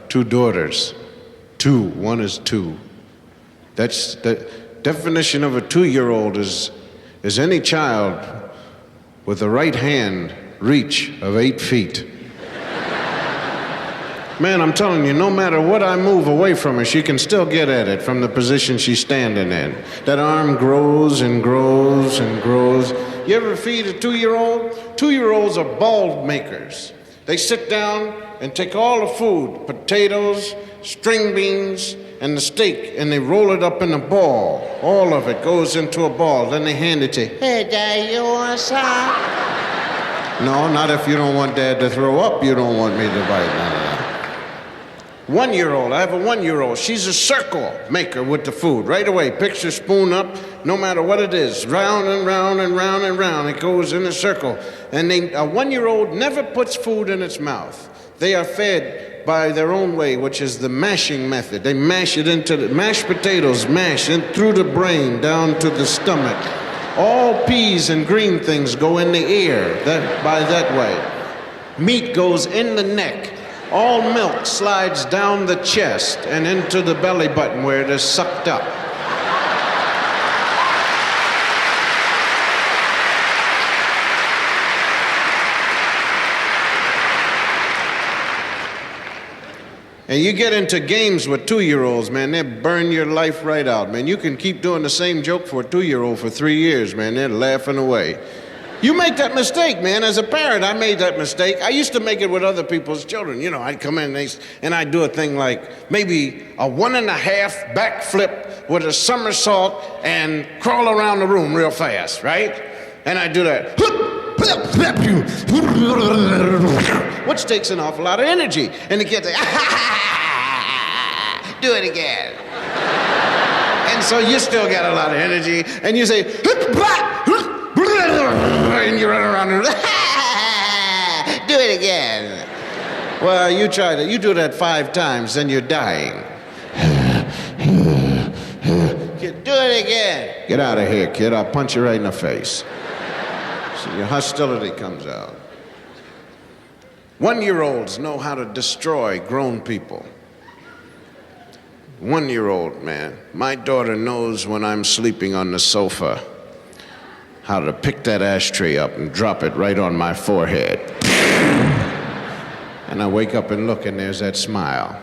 two daughters. Two. One is two. That's the definition of a 2-year-old is any child with the right hand reach of 8 feet. Man, I'm telling you, no matter what I move away from her, she can still get at it from the position she's standing in. That arm grows and grows and grows. You ever feed a 2-year-old? 2-year-olds are ball makers. They sit down and take all the food, potatoes, string beans, and the steak, and they roll it up in a ball. All of it goes into a ball. Then they hand it to you. Hey, Dad, you want some? No, not if you don't want Dad to throw up. You don't want me to bite. No. 1-year-old, I have a 1-year-old. She's a circle maker with the food. Right away, picks her spoon up, no matter what it is. Round and round and round and round. It goes in a circle. And a 1-year-old never puts food in its mouth. They are fed by their own way, which is the mashing method. They mash it into the mashed potatoes, mash in through the brain, down to the stomach. All peas and green things go in the ear by that way. Meat goes in the neck. All milk slides down the chest and into the belly button where it is sucked up. And you get into games with 2-year-olds, man, they burn your life right out, man. You can keep doing the same joke for a 2-year-old for 3 years, man. They're laughing away. You make that mistake, man. As a parent, I made that mistake. I used to make it with other people's children. You know, I'd come in and I'd do a thing like maybe a 1.5 backflip with a somersault and crawl around the room real fast, right? And I'd do that. Which takes an awful lot of energy. And the kids say, do it again. And so you still got a lot of energy. And you say, and you run around and do it again. Well, you try that. You do that 5 times, then you're dying. Kid, do it again. Get out of here, kid. I'll punch you right in the face. So your hostility comes out. 1-year-olds know how to destroy grown people. 1-year-old, man. My daughter knows when I'm sleeping on the sofa how to pick that ashtray up and drop it right on my forehead. And I wake up and look, and there's that smile.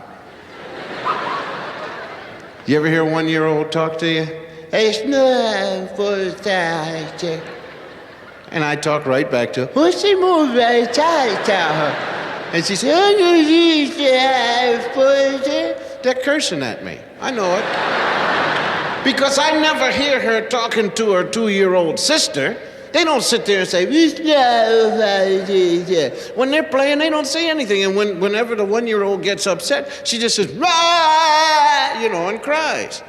You ever hear a 1-year-old talk to you? It's not for that. And I talk right back to her. What's the move right to And she said, they're cursing at me. I know it. Because I never hear her talking to her 2-year-old sister. They don't sit there and say, when they're playing, they don't say anything. And whenever the 1-year-old gets upset, she just says, rah, you know, and cries.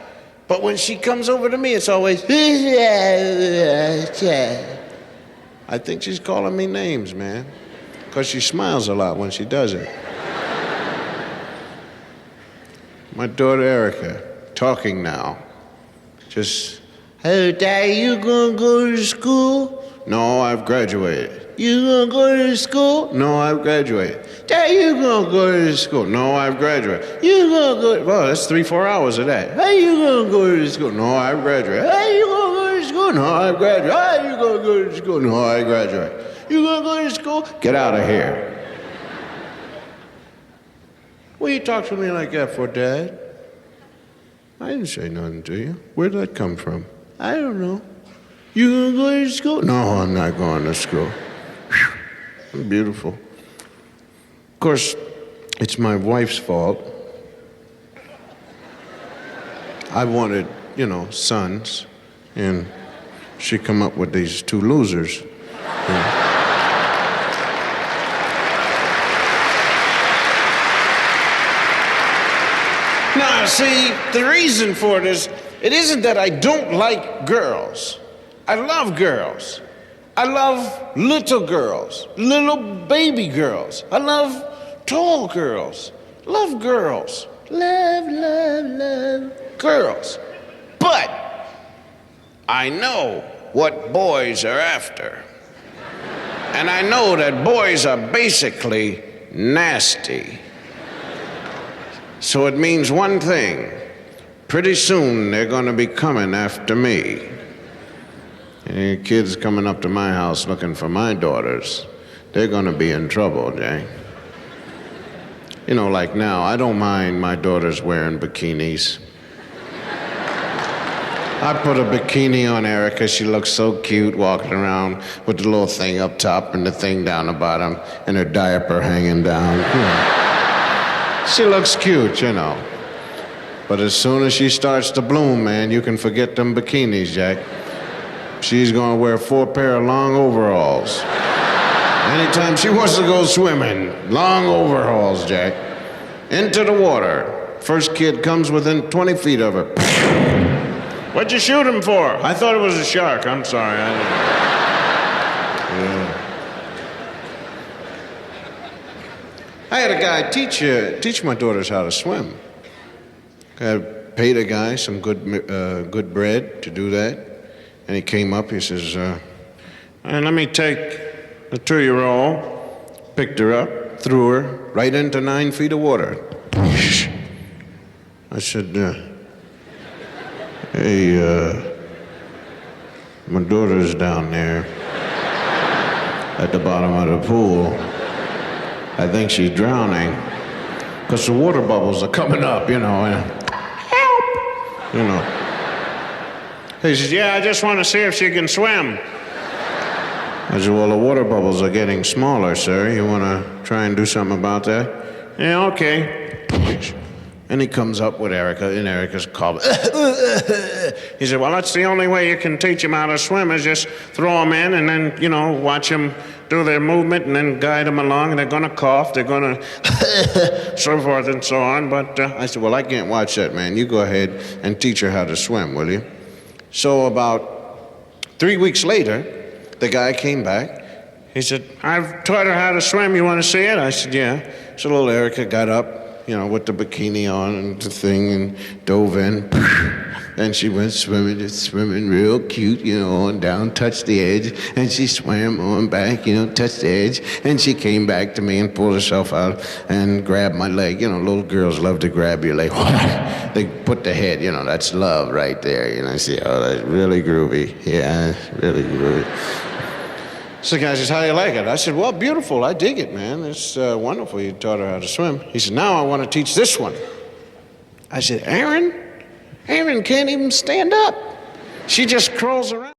But when she comes over to me, it's always, I think she's calling me names, man. Because she smiles a lot when she does it. My daughter Erica, talking now. Just, hey, Dad, you gonna go to school? No, I've graduated. You gonna go to school? No, I've graduated. Dad, you gonna go to school? No, I've graduated. You gonna go? Well, that's 3-4 hours of that. How you gonna go to school? No, I've graduated. How you gonna go to school? No, I've graduated. How you gonna go to school? No, I graduated. You gonna go to school? Get out of here. What you talk to me like that for, Dad? I didn't say nothing to you. Where'd that come from? I don't know. You gonna go to school? No, I'm not going to school. Whew. Beautiful. Of course, it's my wife's fault. I wanted, sons, and she come up with these 2 losers. Yeah. Now, see, the reason for it isn't that I don't like girls. I love girls. I love little girls, little baby girls. I love tall girls. Love girls. Love girls. But I know what boys are after. And I know that boys are basically nasty. So it means one thing. Pretty soon they're going to be coming after me. Any kids coming up to my house looking for my daughters, they're going to be in trouble, Jay. You know, like now, I don't mind my daughters wearing bikinis. I put a bikini on Erica. She looks so cute walking around with the little thing up top and the thing down the bottom and her diaper hanging down. She looks cute, you know. But as soon as she starts to bloom, man, you can forget them bikinis, Jack. She's gonna wear 4 pair of long overalls. Anytime she wants to go swimming, long overalls, Jack. Into the water. First kid comes within 20 feet of her. What'd you shoot him for? I thought it was a shark. I'm sorry. I had a guy teach my daughters how to swim. I paid a guy some good bread to do that. And he came up, he says, let me take the 2-year-old, picked her up, threw her right into 9 feet of water. I said, hey, my daughter's down there at the bottom of the pool. I think she's drowning because the water bubbles are coming up, you know, and help, you know. He says, yeah, I just want to see if she can swim. I said, well, the water bubbles are getting smaller, sir. You want to try and do something about that? Yeah, okay. And he comes up with Erica, and Erica's calm. He said, well, that's the only way you can teach them how to swim is just throw them in and then, you know, watch them do their movement and then guide them along, and they're going to cough, they're going to so forth and so on. But I said, well, I can't watch that, man. You go ahead and teach her how to swim, will you? So about 3 weeks later, the guy came back. He said, I've taught her how to swim. You want to see it? I said, yeah. So little Erica got up, you know, with the bikini on and the thing and dove in. And she went swimming real cute, you know, and down, touched the edge. And she swam on back, you know, touched the edge. And she came back to me and pulled herself out and grabbed my leg. You know, little girls love to grab your leg. They put the head, you know, that's love right there. You know, I say, oh, that's really groovy. Yeah, really groovy. So the guy says, how do you like it? I said, well, beautiful. I dig it, man. It's wonderful you taught her how to swim. He said, now I want to teach this one. I said, Aaron can't even stand up. She just crawls around.